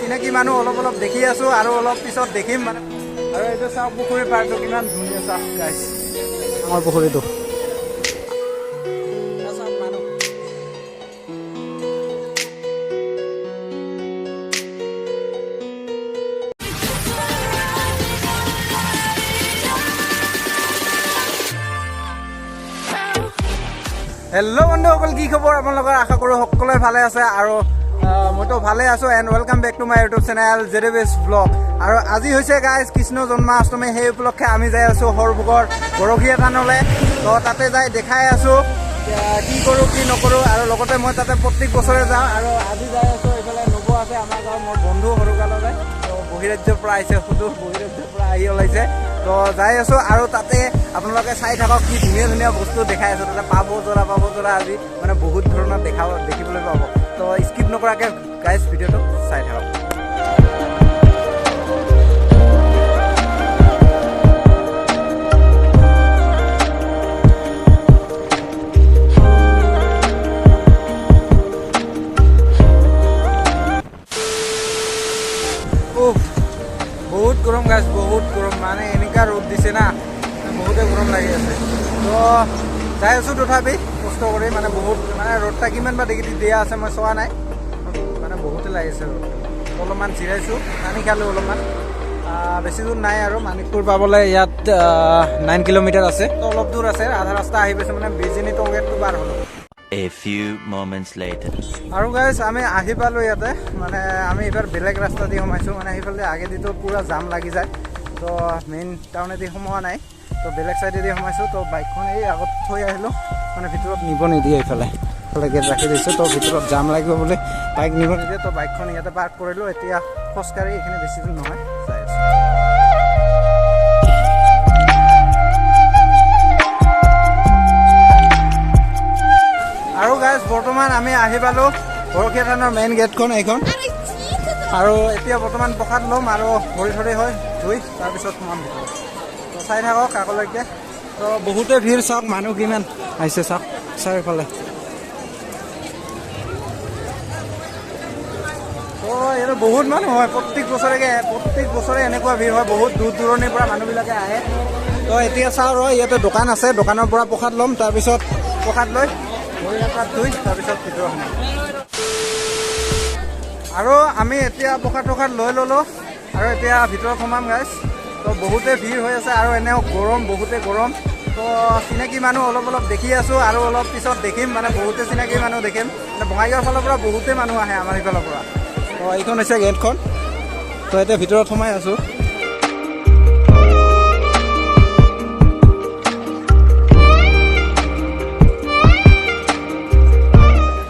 চিনাকি মানুহ অলপ অলপ দেখি আছোঁ আৰু অলপ পিছত দেখিম মানে। আৰু এইটো চাওক পুখুৰী পাৰটো কিমান ধুনীয়া চাওক গাইছ, আমাৰ পুখুৰীটো। হেল্ল' বন্ধুসকল, কি খবৰ আপোনালোকৰ? আশা কৰোঁ সকলোৱে ভালে আছে আৰু মইতো ভালে আছোঁ। And welcome back to my YouTube channel জেডেবেছ ব্লগ। আৰু আজি হৈছে গাইজ কৃষ্ণ জন্মাষ্টমী। সেই উপলক্ষে আমি যাই আছোঁ সৰভোগৰ গৰখীয়া থানলৈ। তো তাতে যাই দেখাই আছোঁ কি কৰোঁ কি নকৰোঁ, আৰু লগতে মই তাতে প্ৰত্যেক বছৰে যাওঁ। আৰু আজি যাই আছোঁ, এইফালে নব আছে আমাৰ গাঁৱৰ, মোৰ বন্ধু সৰুকাললৈ। তো বহিৰাজ্যৰ পৰা আহিছে, সুদূৰ বহিৰাজ্যৰ পৰা আহি ওলাইছে। তো যাই আছোঁ আৰু তাতে আপোনালোকে চাই থাকক কি ধুনীয়া ধুনীয়া বস্তু দেখাই আছোঁ। তাতে পাব জৰা আজি মানে বহুত ধৰণৰ দেখিবলৈ পাব। তো স্কিপ নকৰাকৈ গাইজ ভিডিঅ'টো চাই থাকক। বহুত গৰম গাছ, বহুত গৰম, মানে এনেকুৱা ৰ'দ দিছে না, বহুতে গৰম লাগি আছে। তো যাই আছোঁ তথাপি কষ্ট কৰি, মানে বহুত মানে ৰ'দটা কিমান বা দিয়া আছে মই চোৱা নাই, মানে বহুতে লাগিছে ৰ'দ। অলপমান জিৰাইছোঁ, পানী খালোঁ অলপমান। বেছি দূৰ নাই আৰু মানিকপুৰ পাবলৈ ইয়াত 9 কিলোমিটাৰ আছে। তো অলপ দূৰ আছে, আধা ৰাস্তা আহি পাইছে, মানে বিজনী টোল গেটটো পাৰ হ'লোঁ। A few moments later. আৰু গাইজ আমি আহি পালোঁ ইয়াতে, মানে আমি এইবাৰ বেলেগ ৰাস্তা দি সোমাইছোঁ, মানে সেইফালে আগেদিতো পূৰা জাম লাগি যায়। তো মেইন টাউনেদি সোমোৱা নাই, তো বেলেগ চাইডেদি সোমাইছোঁ। তো বাইকখন এই আগত থৈ আহিলোঁ, মানে ভিতৰত নিব নিদিয়ে, এইফালে গেট ৰাখি দিছোঁ। তো ভিতৰত জাম লাগিব বুলি বাইক নিব নিদিয়ে। তো বাইকখন ইয়াতে পাৰ্ক কৰিলোঁ। এতিয়া খোজকাঢ়ি এইখিনি বেছি দূৰ নহয়, যাই আছোঁ। আৰু গাইজ বৰ্তমান আমি আহি পালোঁ গৰখীয়া থানৰ মেইন গেটখন, এইখন। আৰু এতিয়া বৰ্তমান প্ৰসাদ ল'ম আৰু ভৰি ধৰি হয় ধুই তাৰপিছত সোমাম ভিতৰত। তো চাই থাকক আগলৈকে। তো বহুতে ভিৰ, চাওক মানুহ কিমান আহিছে, চাওক চাৰিওফালে। তো ইয়াতে বহুত মানুহ হয়, প্ৰত্যেক বছৰে এনেকুৱা ভিৰ হয়, বহুত দূৰ দূৰণিৰ পৰা মানুহবিলাকে আহে। তো এতিয়া চাওঁ ৰ, ইয়াতে দোকান আছে, দোকানৰ পৰা প্ৰসাদ ল'ম, তাৰপিছত প্ৰসাদ লৈ ভৰি হাত ধুই তাৰপিছত ভিতৰত সোমাম। আৰু আমি এতিয়া প্ৰসাদ লৈ ল'লোঁ আৰু এতিয়া ভিতৰত সোমাম গাইজ। তো বহুতে ভিৰ হৈ আছে আৰু এনেও গৰম, বহুতে গৰম। তো চিনাকি মানুহ অলপ অলপ দেখি আছোঁ আৰু অলপ পিছত দেখিম, মানে বহুতে চিনাকি মানুহ দেখিম। মানে বঙাইগাঁৱৰ ফালৰ পৰা বহুতে মানুহ আহে আমাৰ এইফালৰ পৰা। তো এইখন হৈছে গেটখন। তো এতিয়া ভিতৰত সোমাই আছোঁ।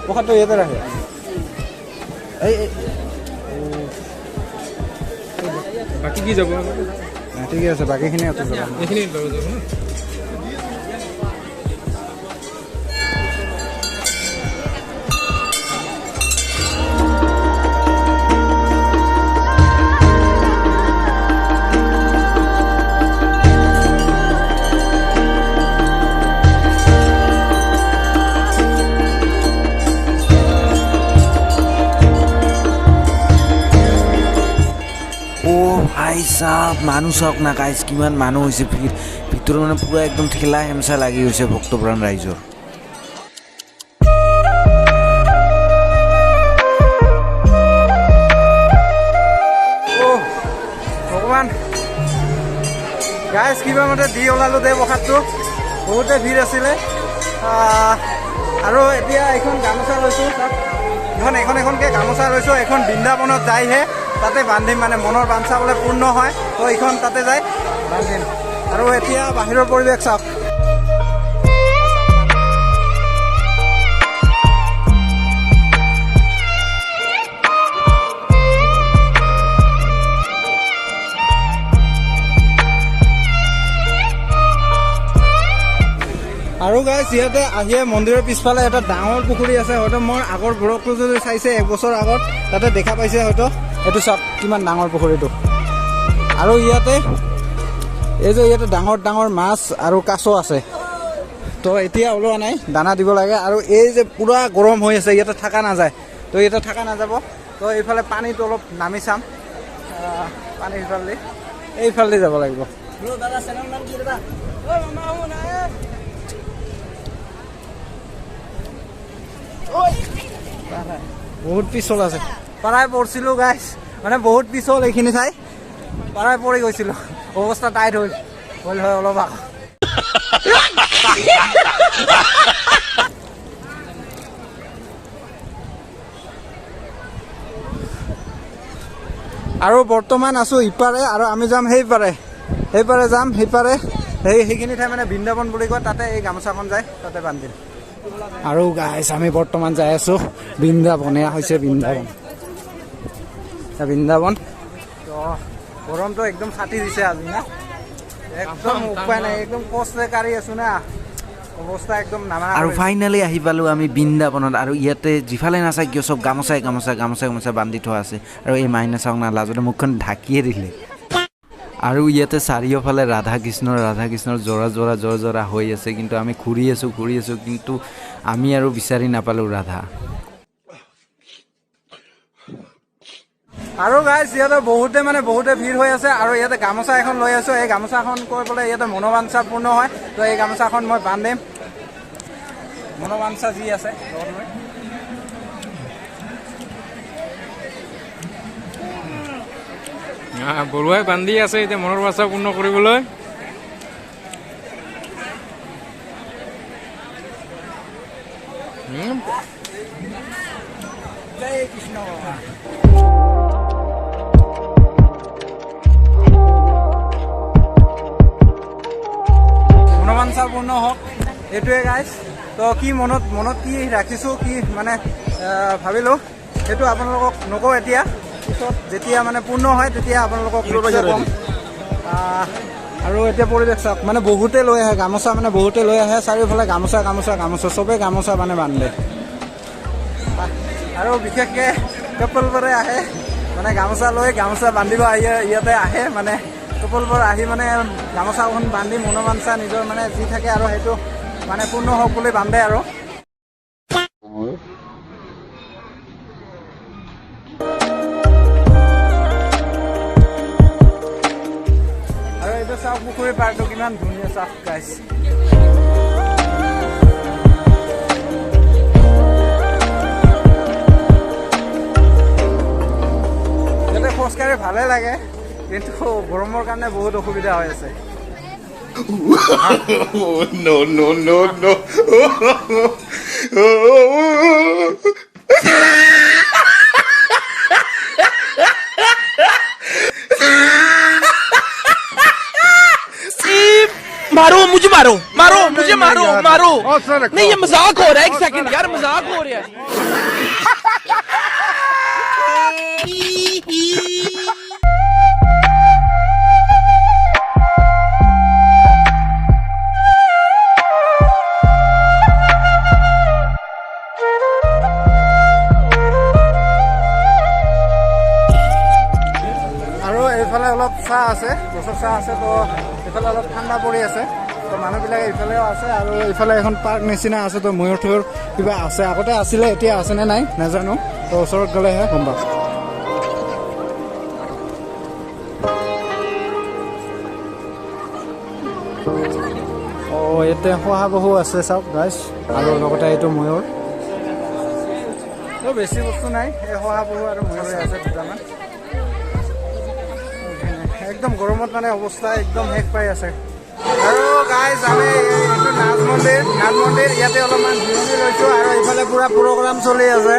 প্ৰসাদটো ইয়াতে ৰাখে। বাকী কি যাব? ঠিকে আছে, বাকীখিনি আছে এইখিনি লৈ যাব ন? ভাই চাওক মানুহ চাওক না গাইজ, কিমান মানুহ হৈছে, ভিতৰত মানে পুৰা একদম ঠেলা হেমচা লাগি গৈছে ভক্তপ্ৰাণ ৰাইজৰ। ভগৱান গাইজ, কিবা মতে দি ওলালোঁ দে প্ৰসাদটো। বহুতে ভিৰ আছিলে। আৰু এতিয়া এইখন গামোচা লৈছোঁ, এখনকৈ গামোচা লৈছোঁ। এখন বৃন্দাবনত যায়হে, তাতে বান্ধিম, মানে মনৰ বাঞ্ছা বোলে পূৰ্ণ হয়। তো এইখন তাতে যায় বান্ধিম। আৰু এতিয়া বাহিৰৰ পৰিৱেশ চাওক। আৰু গাইজ ইয়াতে আহিয়ে মন্দিৰৰ পিছফালে এটা ডাঙৰ পুখুৰী আছে। হয়তো মোৰ আগৰ ব্লগটো যদি চাইছে 1 বছৰ আগত, তাতে দেখা পাইছে হয়তো। এইটো চাওক কিমান ডাঙৰ পুখুৰীটো। আৰু ইয়াতে এই যে ইয়াতে ডাঙৰ ডাঙৰ মাছ আৰু কাছ আছে। তো এতিয়া ওলোৱা নাই, দানা দিব লাগে। আৰু এই যে পুৰা গৰম হৈ আছে, ইয়াতে থকা নাযায়। তো ইয়াতে থকা নাযাব। তো এইফালে পানীটো অলপ নামি চাম, পানী সিফালে এইফালে যাব লাগিব। বহুত পিছল আছে, পাৰাই পৰিছিলোঁ গাইছ, মানে বহুত পিছল এইখিনি ঠাই, পাৰাই পৰি গৈছিলোঁ, অৱস্থা টাইট হ'ল হয় অলপ আকৌ। আৰু বৰ্তমান আছোঁ ইপাৰে, আৰু আমি যাম সেইপাৰে যাম, সেইখিনি ঠাই মানে বৃন্দাবন বুলি কয়, তাতে এই গামোচাখন যায়, তাতে বান্ধিম। আৰু গাইছ আমি বৰ্তমান যাই আছোঁ বৃন্দাবন, এয়া হৈছে বৃন্দাবন। তো গৰমটো একদম ফাটি দিছে আজি না, একদম উপায় নাই, একদম কষ্টে কাঢ়ি আছোঁ না, অৱস্থা একদম নামা। আৰু ফাইনেলি আহি পালোঁ আমি বৃন্দাবনত। আৰু ইয়াতে যিফালে নাচাই কিয় চব গামোচাই বান্ধি থোৱা আছে। আৰু এই মাইনা চাওক না, লাজতে মুখখন ঢাকিয়ে দিলে। আৰু ইয়াতে চাৰিওফালে ৰাধা কৃষ্ণৰ জৰা হৈ আছে, কিন্তু আমি ঘূৰি আছোঁ, কিন্তু আমি আৰু বিচাৰি নাপালোঁ ৰাধা। আৰু গাইছ ইয়াতে বহুতে ভিৰ হৈ আছে, আৰু ইয়াতে গামোচা এখন লৈ আছোঁ, এই গামোচাখন কৈ পেলাই ইয়াতে মনোবাঞ্ছা পূৰ্ণ হয়। তো এই গামোচাখন মই বান্ধিম, মনোবাঞ্ছা যি আছে বৰুৱাই বান্ধি আছে এতিয়া মনৰ বাচ্ছা পূৰ্ণ কৰিবলৈ। জয় কৃষ্ণ। মনোবাঞ্ছা পূৰ্ণ হওক, এইটোৱে গাইছ। তো কি মনত কি ৰাখিছোঁ, কি মানে ভাবিলোঁ, সেইটো আপোনালোকক নকওঁ এতিয়া, পিছত যেতিয়া মানে পূৰ্ণ হয় তেতিয়া আপোনালোকক ক'ম। আৰু এতিয়া পৰিৱেশ চাওক, মানে বহুতে লৈ আহে গামোচা, চাৰিওফালে গামোচা, চবেই গামোচা মানে বান্ধে। আৰু বিশেষকৈ কপলবোৰে আহে, মানে গামোচা লৈ গামোচা বান্ধিব ইয়াতে আহে, মানে কপলবোৰ আহি মানে গামোচাখন বান্ধি মনোবাঞ্ছা নিজৰ মানে যি থাকে আৰু সেইটো মানে পূৰ্ণ হওক বুলি বান্ধে। আৰু এইটো চাওক, পুখুৰীৰ পাৰটো কিমান ধুনীয়া চাওক গাইছ। ইয়াতে খোজকাঢ়ি ভালে লাগে, কিন্তু গৰমৰ কাৰণে বহুত অসুবিধা হৈ আছে। No. मुझे मारो नहीं, ये मजाक हो रहा है, एक सेकंड यार, मजाक हो रहा है। আৰু এইফালে অলপ চাহ আছে, গছৰ চাহ আছে, তো এইফালে অলপ ঠাণ্ডা পৰি আছে। তো মানুহবিলাকে ইফালেও আছে, আৰু ইফালে এখন পাৰ্ক নিচিনা আছে, তো ময়ূৰ থয়ূৰ কিবা আছে, আগতে আছিলে, এতিয়া আছেনে নাই নাজানো, তো ওচৰত গ'লেহে গম পাম। ইয়াতে শহাপহু আছে চাওক গাইছ, আৰু লগতে এইটো ময়ূৰ। তো বেছি বস্তু নাই, এই শহাপহু আৰু ময়ূৰে আছে দুটামান। একদম গৰমত মানে অৱস্থা একদম শেষ পাই আছে। আৰু গাইজ আমি এইটো নাথ মন্দিৰ ইয়াতে অলপমান জিৰণি লৈছোঁ, আৰু এইফালে পুৰা প্ৰগ্ৰাম চলি আছে,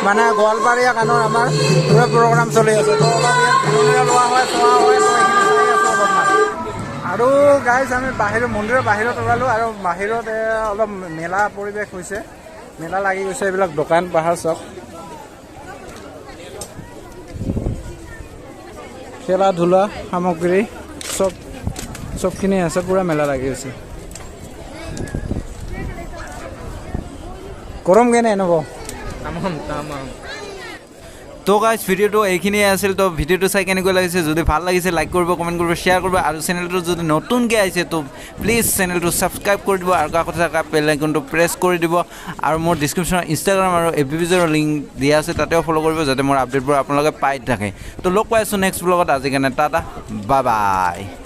মানে গোৱালপাৰীয়া গানৰ আমাৰ পুৰা প্ৰগ্ৰাম চলি আছে। তো অলপ ইয়াত জিৰণি লোৱা হয়, চোৱা হয়, তো এইখিনি চাই আছোঁ অলপমান। আৰু গাইজ আমি মন্দিৰৰ বাহিৰত ওলালোঁ, আৰু বাহিৰত অলপ মেলা পৰিৱেশ হৈছে, মেলা লাগি গৈছে, এইবিলাক দোকান পাহাৰ চব, খেলা ধূলা সামগ্ৰী চবখিনি আছে, পুৰা মেলা লাগি আছে। গৰম কেনে এনেকুৱা? তো গাইজ ভিডিঅ'টো এইখিনিয়ে আছিল তো ভিডিঅ'টো চাই কেনেকৈ লাগিছে যদি ভাল লাগিছে লাইক কৰিব কমেণ্ট কৰিব শ্বেয়াৰ কৰিব আৰু চেনেলটো যদি নতুনকৈ আহিছে তো প্লিজ চেনেলটো ছাবস্ক্ৰাইব কৰি দিব আৰু কাষতে থকা বেল আইকনটো প্ৰেছ কৰি দিব আৰু মোৰ ডিছক্ৰিপশ্যনত ইনষ্টাগ্ৰাম আৰু এফ বি পেজৰ লিংক দিয়া আছে তাতেও ফ'ল' কৰিব যাতে মোৰ আপডেটবোৰ আপোনালোকে পাই থাকে তো লগ পাই আছোঁ নেক্সট ব্লগত আজি কাৰণে টাটা বাই বাই